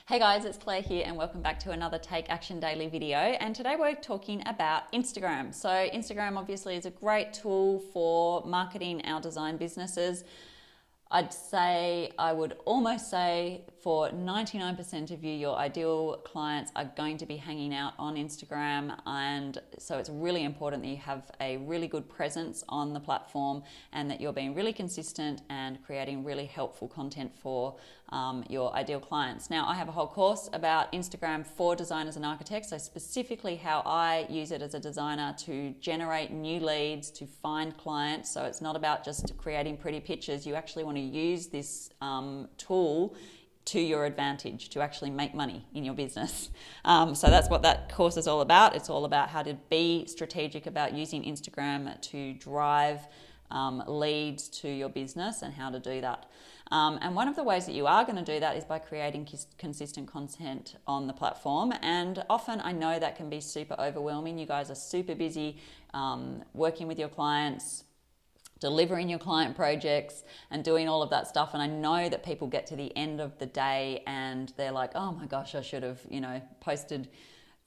Hey guys, it's Claire here and welcome back to another Take Action Daily video. And today we're talking about Instagram. So Instagram obviously is a great tool for marketing our design businesses. I would almost say for 99% of you, your ideal clients are going to be hanging out on Instagram. And so it's really important that you have a really good presence on the platform and that you're being really consistent and creating really helpful content for your ideal clients. Now, I have a whole course about Instagram for designers and architects. So specifically how I use it as a designer to generate new leads, to find clients. So it's not about just creating pretty pictures. You actually want to use this tool to your advantage to actually make money in your business. So that's what that course is all about. It's all about how to be strategic about using Instagram to drive leads to your business and how to do that. And one of the ways that you are going to do that is by creating consistent content on the platform. And often I know that can be super overwhelming. You guys are super busy working with your clients, delivering your client projects and doing all of that stuff. And I know that people get to the end of the day and they're like, oh my gosh, I should have, posted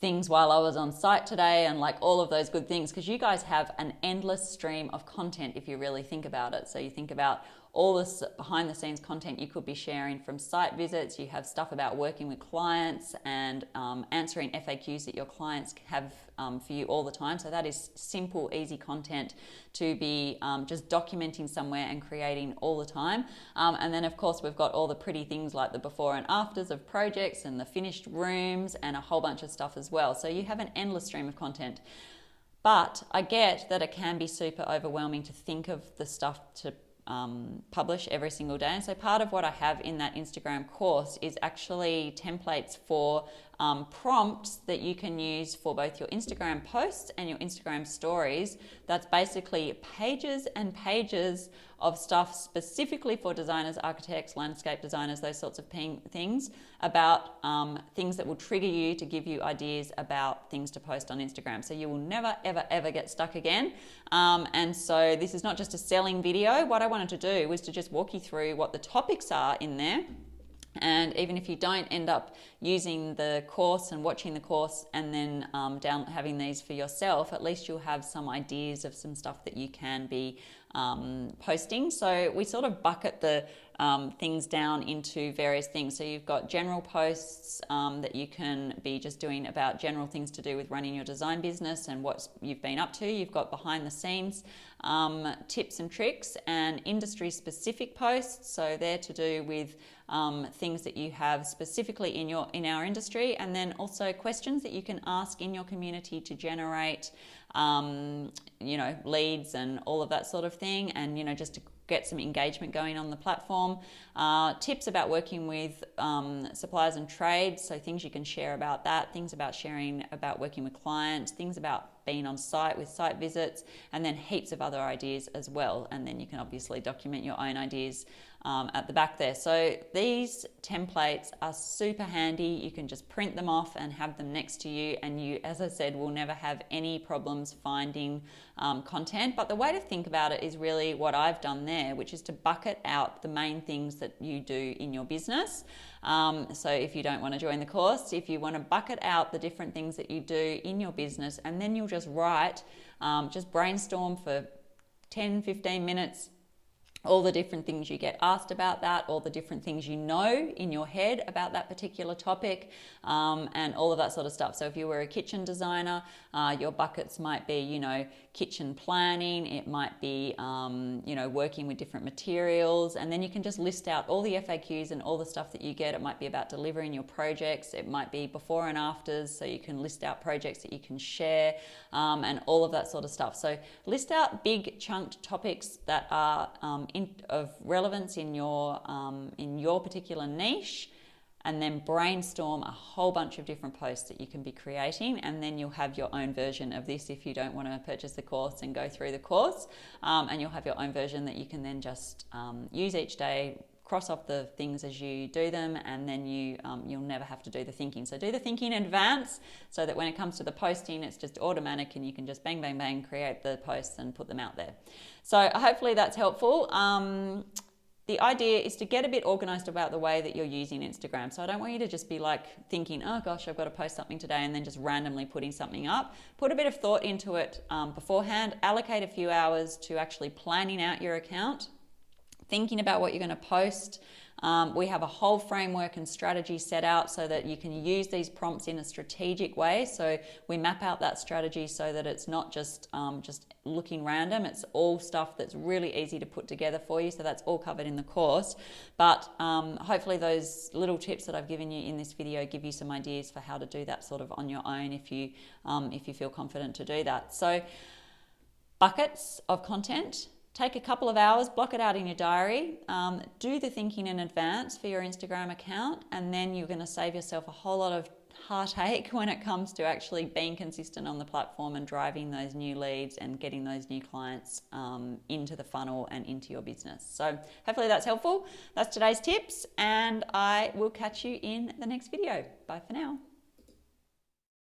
things while I was on site today and like all of those good things, because you guys have an endless stream of content if you really think about it. So you think about all this behind the scenes content you could be sharing from site visits. You have stuff about working with clients and answering FAQs that your clients have for you all the time. So that is simple, easy content to be just documenting somewhere and creating all the time. And then of course we've got all the pretty things like the before and afters of projects and the finished rooms and a whole bunch of stuff as well. So you have an endless stream of content. But I get that it can be super overwhelming to think of the stuff to publish every single day. And so part of what I have in that Instagram course is actually templates for prompts that you can use for both your Instagram posts and your Instagram stories. That's basically pages and pages of stuff specifically for designers, architects, landscape designers, those sorts of things, about things that will trigger you to give you ideas about things to post on Instagram. So you will never, ever, ever get stuck again. And so this is not just a selling video. What I wanted to do was to just walk you through what the topics are in there. And even if you don't end up using the course and watching the course and then having these for yourself, at least you'll have some ideas of some stuff that you can be posting. So we sort of bucket the things down into various things. So you've got general posts that you can be just doing about general things to do with running your design business and what you've been up to. You've got behind the scenes tips and tricks and industry specific posts. So they're to do with things that you have specifically in our industry, and then also questions that you can ask in your community to generate leads and all of that sort of thing, and just to get some engagement going on the platform. Tips about working with suppliers and trades, so things you can share about that, things about sharing about working with clients, things about being on site with site visits, and then heaps of other ideas as well. And then you can obviously document your own ideas at the back there. So these templates are super handy. You can just print them off and have them next to you, and you, as I said, will never have any problems finding content. But the way to think about it is really what I've done there, which is to bucket out the main things that you do in your business. So if you don't want to join the course, if you want to bucket out the different things that you do in your business, and then you'll just write, just brainstorm for 10-15 minutes, all the different things you get asked about that, all the different things you know in your head about that particular topic, and all of that sort of stuff. So if you were a kitchen designer, your buckets might be, kitchen planning, it might be, working with different materials, and then you can just list out all the FAQs and all the stuff that you get. It might be about delivering your projects, it might be before and afters, so you can list out projects that you can share, and all of that sort of stuff. So list out big chunked topics that are of relevance in your particular niche, and then brainstorm a whole bunch of different posts that you can be creating, and then you'll have your own version of this if you don't want to purchase the course and go through the course, and you'll have your own version that you can then just use each day, cross off the things as you do them, and then you'll never have to do the thinking. So do the thinking in advance so that when it comes to the posting, it's just automatic and you can just bang, bang, bang, create the posts and put them out there. So hopefully that's helpful. the idea is to get a bit organized about the way that you're using Instagram. So I don't want you to just be like thinking, oh gosh, I've got to post something today, and then just randomly putting something up. Put a bit of thought into it beforehand. Allocate a few hours to actually planning out your account, thinking about what you're going to post. We have a whole framework and strategy set out so that you can use these prompts in a strategic way. So we map out that strategy so that it's not just looking random. It's all stuff that's really easy to put together for you. So that's all covered in the course. But hopefully those little tips that I've given you in this video give you some ideas for how to do that sort of on your own if you feel confident to do that. So buckets of content. Take a couple of hours, block it out in your diary, do the thinking in advance for your Instagram account, and then you're going to save yourself a whole lot of heartache when it comes to actually being consistent on the platform and driving those new leads and getting those new clients into the funnel and into your business. So hopefully that's helpful. That's today's tips, and I will catch you in the next video. Bye for now.